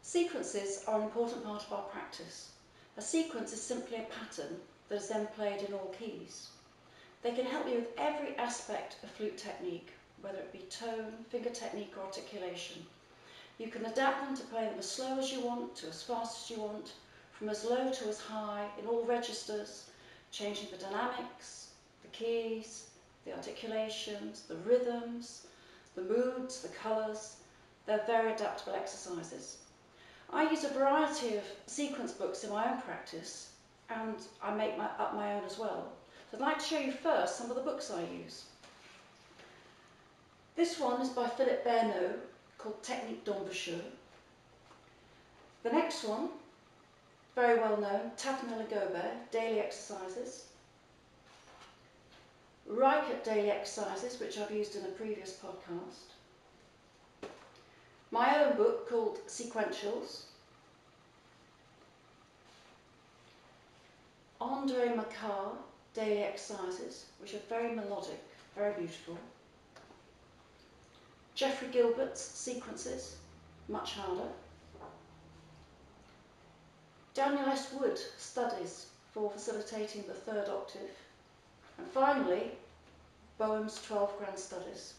Sequences are an important part of our practice. A sequence is simply a pattern that is then played in all keys. They can help you with every aspect of flute technique, whether it be tone, finger technique or articulation. You can adapt them to play them as slow as you want, to as fast as you want, from as low to as high, in all registers, changing the dynamics, the keys, the articulations, the rhythms, the moods, the colours. They're very adaptable exercises. I use a variety of sequence books in my own practice, and I make up my own as well. So I'd like to show you first some of the books I use. This one is by Philippe Berneau, called Technique d'Embouchure. The next one, very well known, Tatinella Gobert, Daily Exercises. Reichert Daily Exercises, which I've used in a previous podcast. My own book called Sequentials. André Macquart Daily Exercises, which are very melodic, very beautiful. Geoffrey Gilbert's Sequences, much harder. Daniel S. Wood Studies for facilitating the third octave. And finally, Boehm's 12 Grand Studies.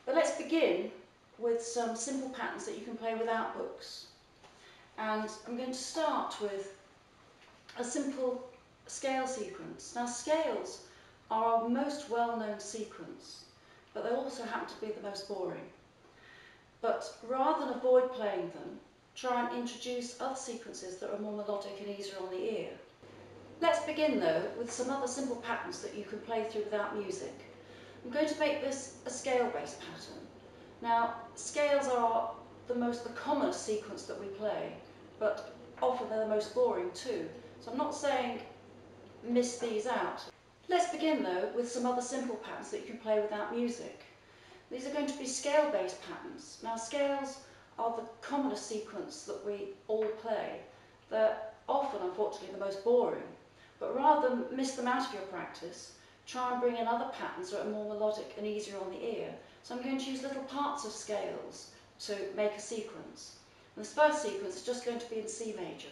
But let's begin with some simple patterns that you can play without books. And I'm going to start with a simple scale sequence. Now, scales are our most well-known sequence, but they also happen to be the most boring. But rather than avoid playing them, try and introduce other sequences that are more melodic and easier on the ear. Let's begin though with some other simple patterns that you can play through without music. I'm going to make this a scale-based pattern. Now, scales are the commonest sequence that we play, but often they're the most boring too. So I'm not saying miss these out. Let's begin though with some other simple patterns that you can play without music. These are going to be scale-based patterns. Now, scales are the commonest sequence that we all play. They're often, unfortunately, the most boring. But rather than miss them out of your practice, try and bring in other patterns that are more melodic and easier on the ear. So I'm going to use little parts of scales to make a sequence. And this first sequence is just going to be in C major.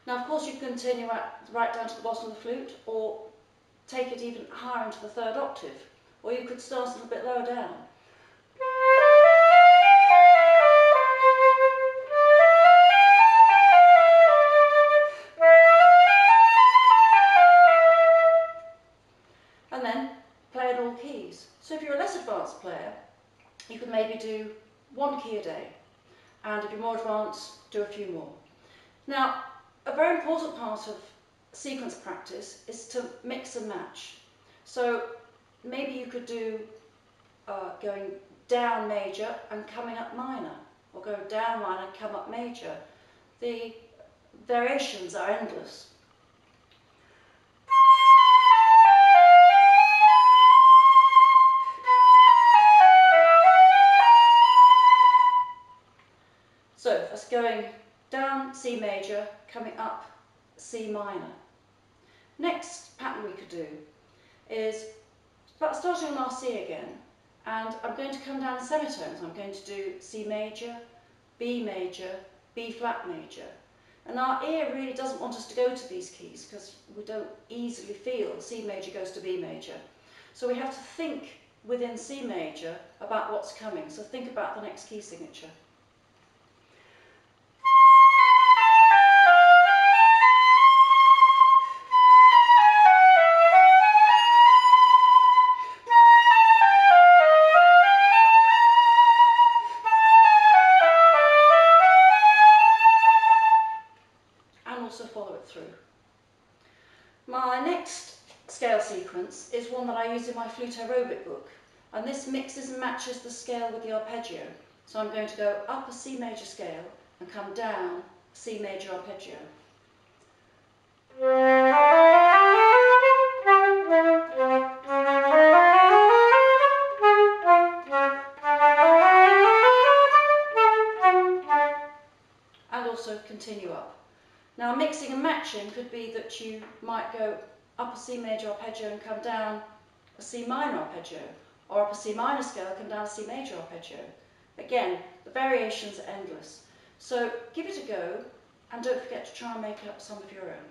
Now, of course, you can continue right down to the bottom of the flute, or take it even higher into the third octave, or you could start a little bit lower down. And then play in all keys. So if you're a less advanced player, you could maybe do one key a day, and if you're more advanced, do a few more. Now, a very important part of sequence practice is to mix and match. So maybe you could do going down major and coming up minor, or go down minor and come up major. The variations are endless. So that's going down C major, coming up C minor. Next pattern we could do is starting on our C again, and I'm going to come down in semitones. I'm going to do C major, B flat major. And our ear really doesn't want us to go to these keys because we don't easily feel C major goes to B major. So we have to think within C major about what's coming. So think about the next key signature. My next scale sequence is one that I use in my flute aerobic book. and this mixes and matches the scale with the arpeggio. So I'm going to go up a C major scale and come down a C major arpeggio. And also continue up. Now mixing and matching could be that you might go up a C major arpeggio and come down a C minor arpeggio, or up a C minor scale, come down a C major arpeggio. Again, the variations are endless. So give it a go, and don't forget to try and make up some of your own.